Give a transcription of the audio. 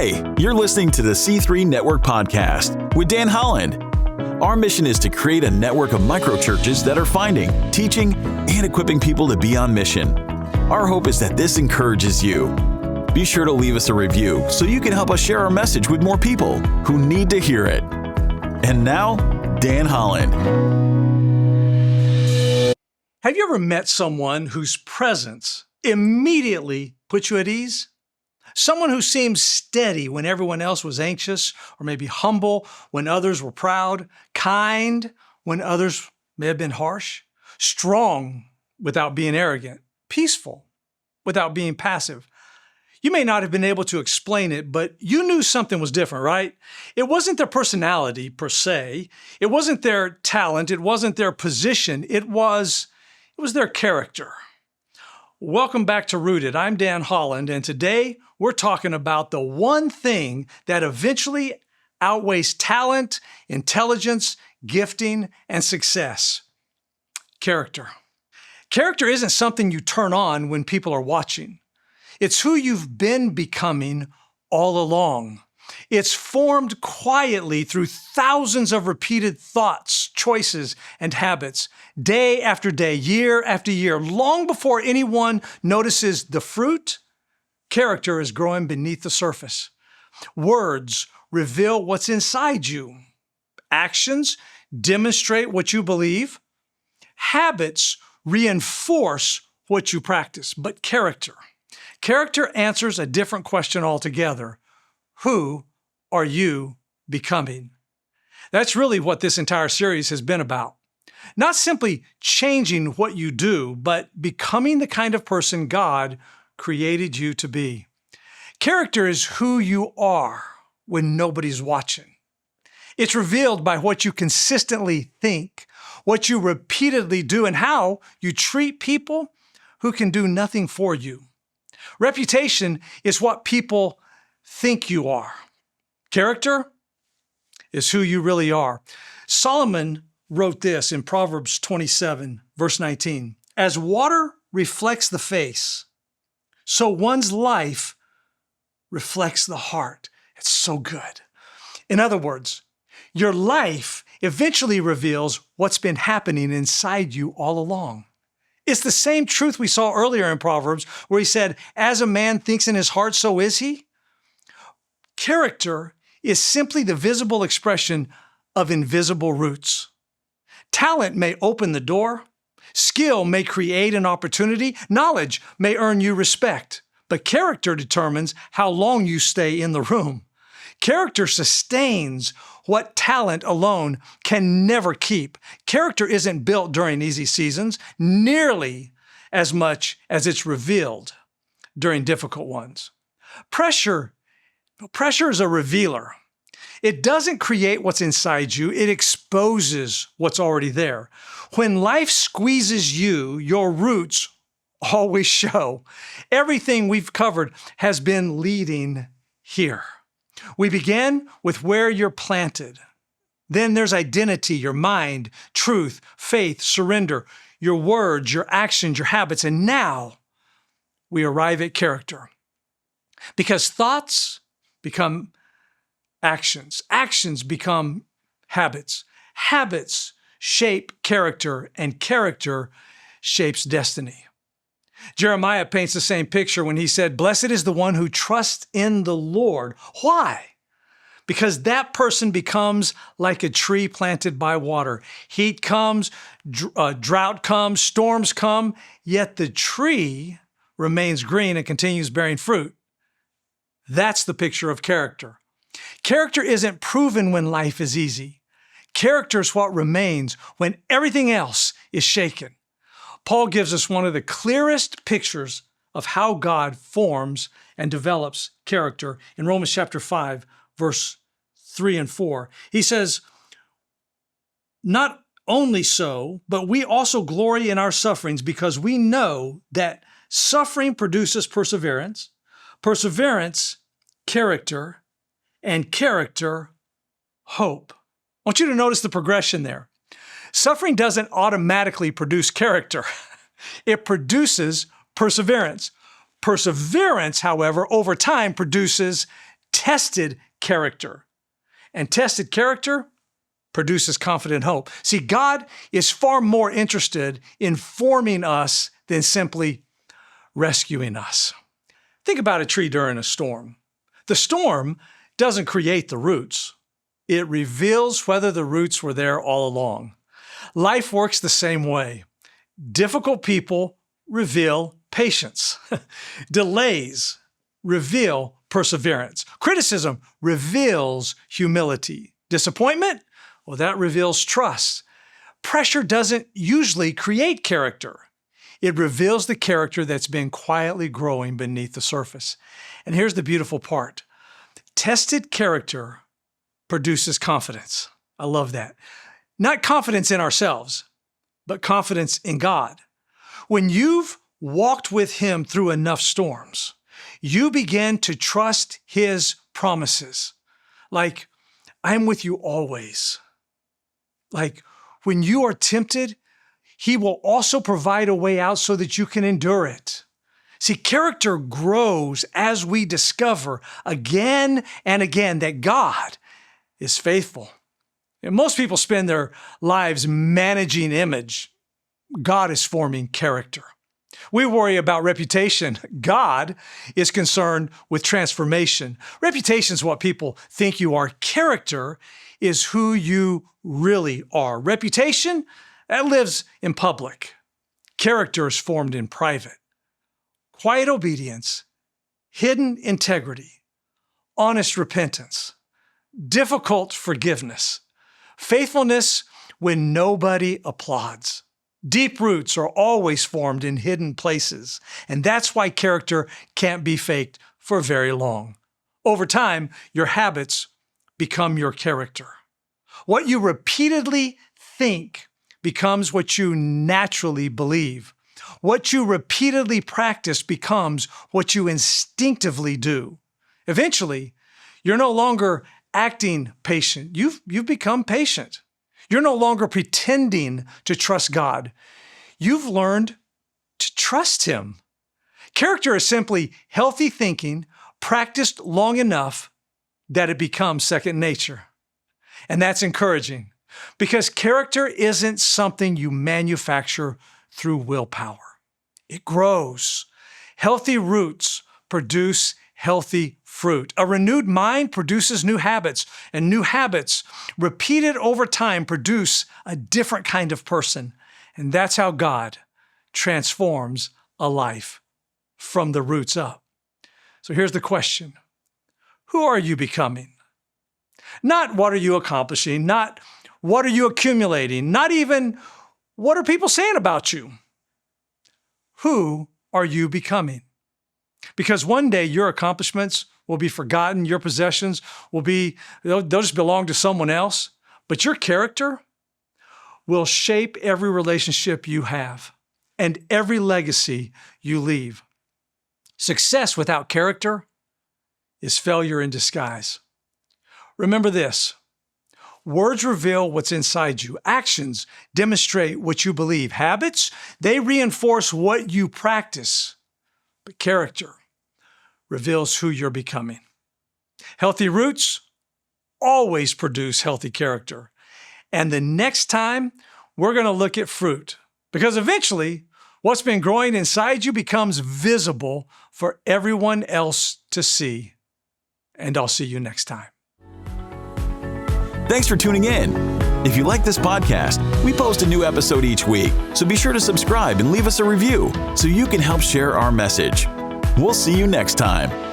Hey, you're listening to the C3 Network Podcast with Dan Holland. Our mission is to create a network of microchurches that are finding, teaching, and equipping people to be on mission. Our hope is that this encourages you. Be sure to leave us a review so you can help us share our message with more people who need to hear it. And now, Dan Holland. Have you ever met someone whose presence immediately puts you at ease? Someone who seems steady when everyone else was anxious, or maybe humble when others were proud, kind when others may have been harsh, strong without being arrogant, peaceful without being passive. You may not have been able to explain it, but you knew something was different, right? It wasn't their personality per se. It wasn't their talent. It wasn't their position. It was their character. Welcome back to Rooted. I'm Dan Holland, and today we're talking about the one thing that eventually outweighs talent, intelligence, gifting, and success: character. Character isn't something you turn on when people are watching. It's who you've been becoming all along. It's formed quietly through thousands of repeated thoughts, choices, and habits, day after day, year after year. Long before anyone notices the fruit, character is growing beneath the surface. Words reveal what's inside you. Actions demonstrate what you believe. Habits reinforce what you practice. But character answers a different question altogether. Who are you becoming? That's really what this entire series has been about. Not simply changing what you do, but becoming the kind of person God created you to be. Character is who you are when nobody's watching. It's revealed by what you consistently think, what you repeatedly do, and how you treat people who can do nothing for you. Reputation is what people think you are. Character is who you really are. Solomon wrote this in Proverbs 27, verse 19. As water reflects the face, so one's life reflects the heart. It's so good. In other words, your life eventually reveals what's been happening inside you all along. It's the same truth we saw earlier in Proverbs, where he said, as a man thinks in his heart, so is he. Character is simply the visible expression of invisible roots. Talent may open the door. Skill may create an opportunity. Knowledge may earn you respect. But character determines how long you stay in the room. Character sustains what talent alone can never keep. Character isn't built during easy seasons nearly as much as it's revealed during difficult ones. Pressure is a revealer. It doesn't create what's inside you. It exposes what's already there. When life squeezes you, your roots always show. Everything we've covered has been leading here. We begin with where you're planted. Then there's identity, your mind, truth, faith, surrender, your words, your actions, your habits. And now we arrive at character. Because thoughts become actions. Actions become habits. Habits shape character, and character shapes destiny. Jeremiah paints the same picture when he said, "Blessed is the one who trusts in the Lord." Why? Because that person becomes like a tree planted by water. Heat comes, drought comes, storms come, yet the tree remains green and continues bearing fruit. That's the picture of character. Character isn't proven when life is easy. Character is what remains when everything else is shaken. Paul gives us one of the clearest pictures of how God forms and develops character in Romans chapter 5, verse 3 and 4. He says, "Not only so, but we also glory in our sufferings because we know that suffering produces perseverance, perseverance, character, and character, hope." I want you to notice the progression there. Suffering doesn't automatically produce character. It produces perseverance. Perseverance, however, over time produces tested character. And tested character produces confident hope. See, God is far more interested in forming us than simply rescuing us. Think about a tree during a storm. The storm doesn't create the roots. It reveals whether the roots were there all along. Life works the same way. Difficult people reveal patience. Delays reveal perseverance. Criticism reveals humility. Disappointment? Well, that reveals trust. Pressure doesn't usually create character. It reveals the character that's been quietly growing beneath the surface. And here's the beautiful part. Tested character produces confidence. I love that. Not confidence in ourselves, but confidence in God. When you've walked with Him through enough storms, you begin to trust His promises. Like, I'm with you always. Like, when you are tempted, He will also provide a way out so that you can endure it. See, character grows as we discover again and again that God is faithful. And most people spend their lives managing image. God is forming character. We worry about reputation. God is concerned with transformation. Reputation is what people think you are. Character is who you really are. Reputation, that lives in public. Character is formed in private. Quiet obedience, hidden integrity, honest repentance, difficult forgiveness, faithfulness when nobody applauds. Deep roots are always formed in hidden places, and that's why character can't be faked for very long. Over time, your habits become your character. What you repeatedly think becomes what you naturally believe. What you repeatedly practice becomes what you instinctively do. Eventually, you're no longer acting patient. You've become patient. You're no longer pretending to trust God. You've learned to trust Him. Character is simply healthy thinking practiced long enough that it becomes second nature. And that's encouraging because character isn't something you manufacture through willpower. It grows. Healthy roots produce healthy fruit. A renewed mind produces new habits, and new habits repeated over time produce a different kind of person. And that's how God transforms a life from the roots up. So here's the question. Who are you becoming? Not what are you accomplishing, not what are you accumulating, not even what are people saying about you. Who are you becoming? Because one day your accomplishments will be forgotten, your possessions they'll just belong to someone else, but your character will shape every relationship you have and every legacy you leave. Success without character is failure in disguise. Remember this. Words reveal what's inside you. Actions demonstrate what you believe. Habits, they reinforce what you practice. But character reveals who you're becoming. Healthy roots always produce healthy character. And the next time, we're going to look at fruit. Because eventually, what's been growing inside you becomes visible for everyone else to see. And I'll see you next time. Thanks for tuning in. If you like this podcast, we post a new episode each week, so be sure to subscribe and leave us a review so you can help share our message. We'll see you next time.